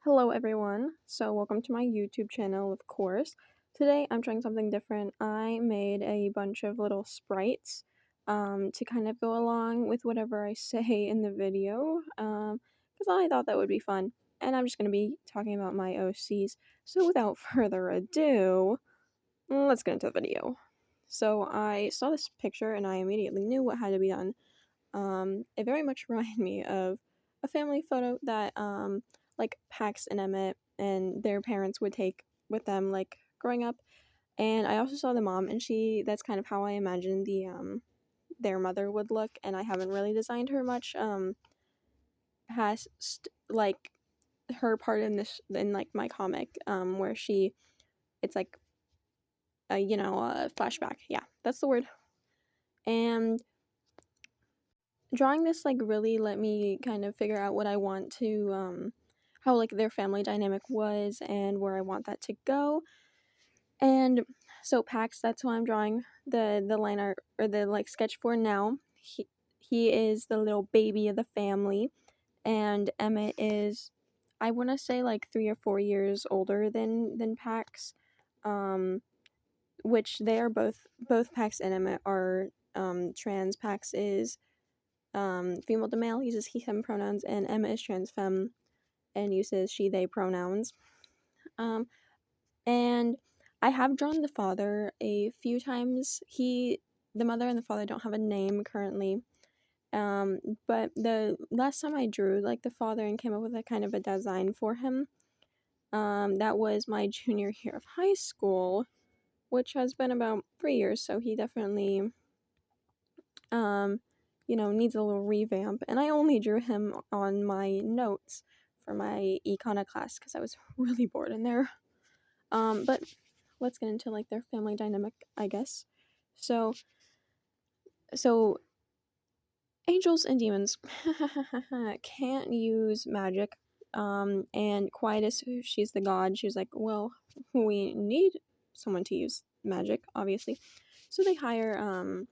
Hello everyone. So welcome to my YouTube channel, of course. Today I'm trying something different. I made a bunch of little sprites to kind of go along with whatever I say in the video because I thought that would be fun. And I'm just going to be talking about my OCs. So without further ado, let's get into the video. So I saw this picture and I immediately knew what had to be done. It very much reminded me of a family photo that like Pax and Emmett and their parents would take with them like growing up. And I also saw the mom, and that's kind of how I imagined their mother would look, and I haven't really designed her much past like her part in this in like my comic where it's like a flashback. Yeah, that's the word. And drawing this like really let me kind of figure out what I want to how like their family dynamic was and where I want that to go. And so Pax, that's who I'm drawing the line art or the like sketch for now. He is the little baby of the family, and Emmett is, I want to say, like 3 or 4 years older than Pax. Um which they are both Pax and Emmett are trans. Pax is female to male, uses he him pronouns, and Emma is trans femme and uses she they pronouns. Um, and I have drawn the father a few times. The mother and the father don't have a name currently. But the last time I drew like the father and came up with a kind of a design for him, that was my junior year of high school, which has been about 3 years. So he definitely um, needs a little revamp. And I only drew him on my notes for my econ class because I was really bored in there. But let's get into like their family dynamic, I guess. So angels and demons can't use magic. And Quietus, she's the god. She's like, well, we need someone to use magic, obviously. So they hire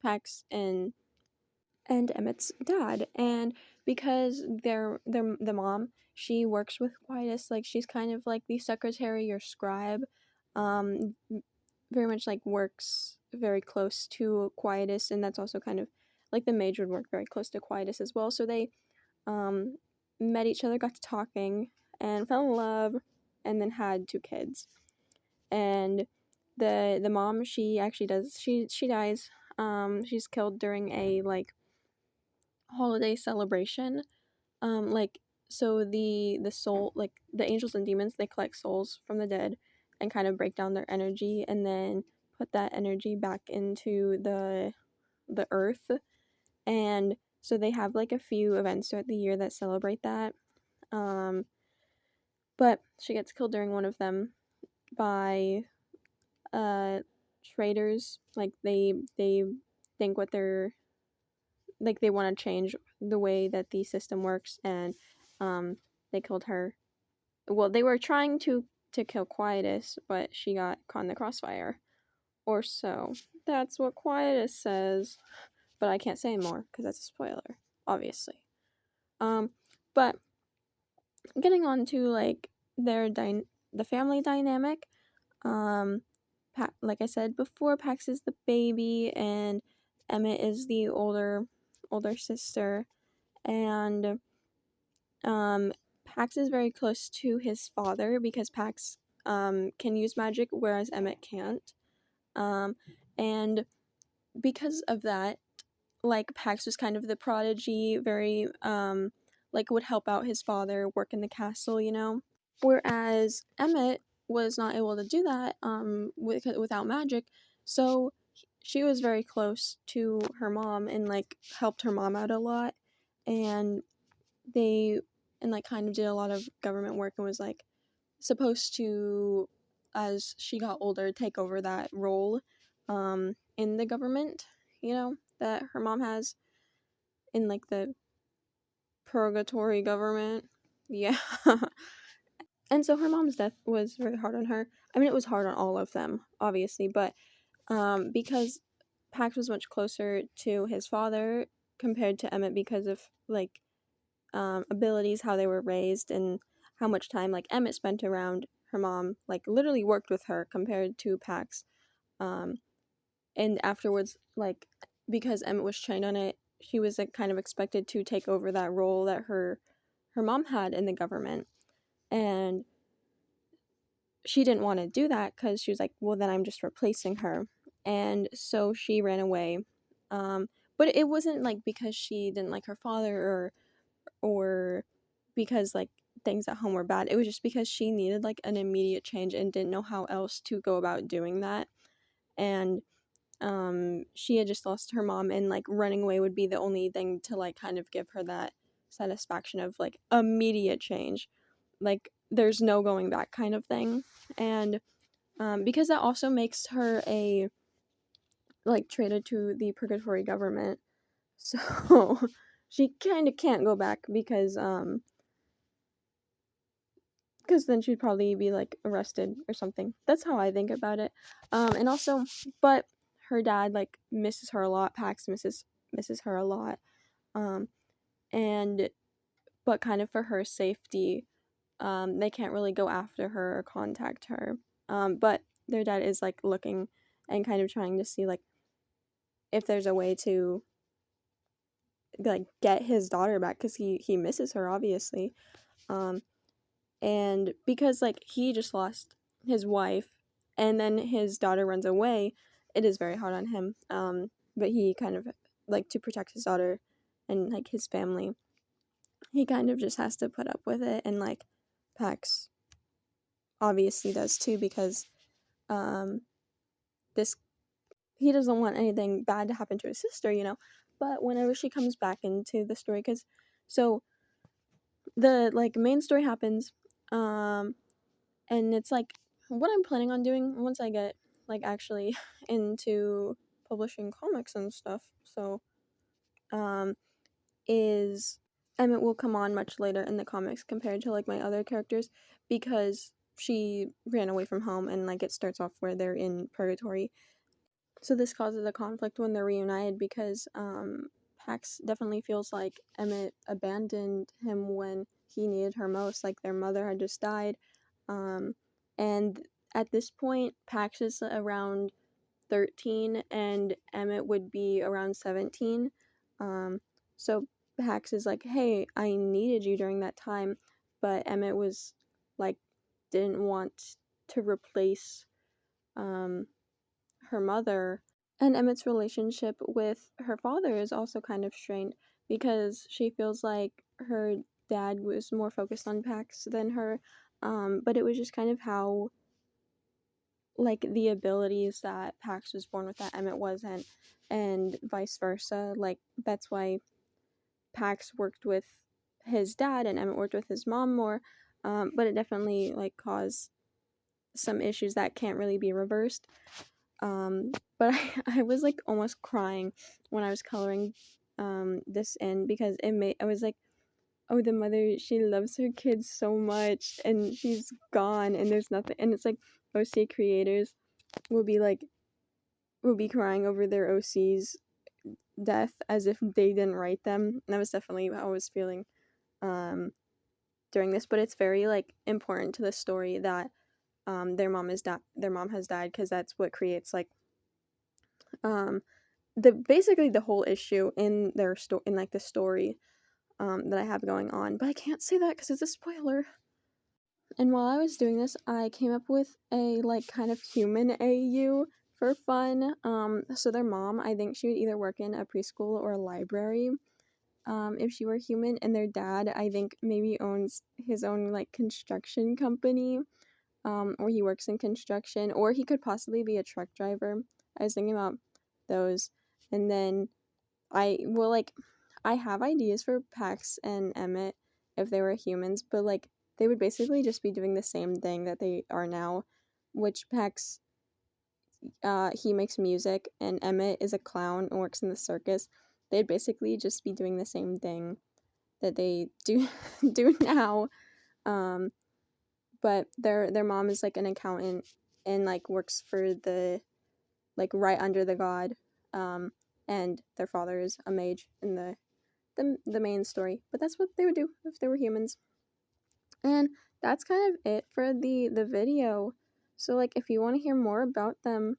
Pax and Emmett's dad. And because the mom, she works with Quietus, like she's kind of like the secretary or scribe, um, very much like works very close to Quietus, and that's also kind of like the mage would work very close to Quietus as well. So they um, met each other, got to talking, and fell in love, and then had 2 kids. And the mom, she actually does she dies. She's killed during a like holiday celebration. Like so the soul, like the angels and demons, they collect souls from the dead and kind of break down their energy and then put that energy back into the earth. And so they have like a few events throughout the year that celebrate that. Um but she gets killed during one of them by uh traders. Like they think what they're like they want to change the way that the system works, and they killed her. Well, they were trying to kill Quietus, but she got caught in the crossfire, or so that's what Quietus says. But I can't say more because that's a spoiler, obviously. But getting on to like the family dynamic. um like I said before, Pax is the baby and Emmett is the older sister. And Pax is very close to his father because Pax can use magic, whereas Emmett can't. Um, and because of that, like Pax was kind of the prodigy, very like would help out his father, work in the castle. Whereas Emmett was not able to do that without magic, so she was very close to her mom and like helped her mom out a lot. And they like kind of did a lot of government work and was like supposed to, as she got older, take over that role in the government, that her mom has in like the purgatory government. Yeah. And so her mom's death was very hard on her. I mean, it was hard on all of them, obviously, but because Pax was much closer to his father compared to Emmett because of like abilities, how they were raised, and how much time like Emmett spent around her mom, like literally worked with her compared to Pax. Um, and afterwards, like because Emmett was trained on it, she was like kind of expected to take over that role that her mom had in the government, and she didn't want to do that because she was like, well, then I'm just replacing her, and so she ran away. Um, but it wasn't like because she didn't like her father or because like things at home were bad. It was just because she needed like an immediate change and didn't know how else to go about doing that. And she had just lost her mom, and like running away would be the only thing to like kind of give her that satisfaction of like immediate change. Like there's no going back kind of thing. And because that also makes her a like traded to the purgatory government. So she kind of can't go back because then she'd probably be like arrested or something. That's how I think about it. And also, but her dad like misses her a lot. Pax misses her a lot. Um, and but kind of for her safety, they can't really go after her or contact her. But their dad is like looking and kind of trying to see like if there's a way to like get his daughter back because he misses her obviously. Um, and because like he just lost his wife and then his daughter runs away, it is very hard on him. But he kind of like to protect his daughter and like his family, he kind of just has to put up with it, and like Pax obviously does too because um this he doesn't want anything bad to happen to his sister, you know. But whenever she comes back into the story, because so the like main story happens, um and it's like what I'm planning on doing once I get like actually into publishing comics and stuff. So um is Emmett will come on much later in the comics compared to like my other characters because she ran away from home, and like it starts off where they're in purgatory. So this causes a conflict when they're reunited because Pax definitely feels like Emmett abandoned him when he needed her most. Like their mother had just died. Um, and at this point, Pax is around 13 and Emmett would be around 17. Um, so Pax is like, hey, I needed you during that time. But Emmett was like, didn't want to replace um, her mother. And Emmett's relationship with her father is also kind of strained because she feels like her dad was more focused on Pax than her. But it was just kind of how, like, the abilities that Pax was born with that Emmett wasn't, and vice versa. Like, that's why Pax worked with his dad and Emmett worked with his mom more. But it definitely, like, caused some issues that can't really be reversed. But I was like almost crying when I was coloring this in because I was like, oh, the mother, she loves her kids so much and she's gone and there's nothing, and it's like OC creators will be like will be crying over their OC's death as if they didn't write them. And that was definitely how I was feeling um during this, but it's very like important to the story that their mom has died because that's what creates like um the basically the whole issue in their in like the story that I have going on, but I can't say that because it's a spoiler. And while I was doing this, I came up with a like kind of human AU for fun. So their mom, I think she would either work in a preschool or a library, if she were human, and their dad, I think maybe owns his own like construction company, or he works in construction, or he could possibly be a truck driver. I was thinking about those, and then I have ideas for Pax and Emmett if they were humans, but like they would basically just be doing the same thing that they are now, which Pax he makes music and Emmett is a clown and works in the circus. They'd basically just be doing the same thing that they do do now. Um, but their mom is like an accountant and like works for the like right under the god. Um, and their father is a mage in the main story. But that's what they would do if they were humans. And that's kind of it for the video. So like if you want to hear more about them,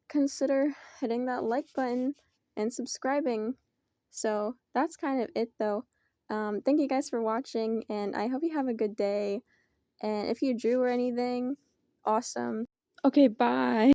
consider hitting that like button and subscribing. So that's kind of it though. Thank you guys for watching, and I hope you have a good day. And if you drew or anything, awesome. Okay, bye.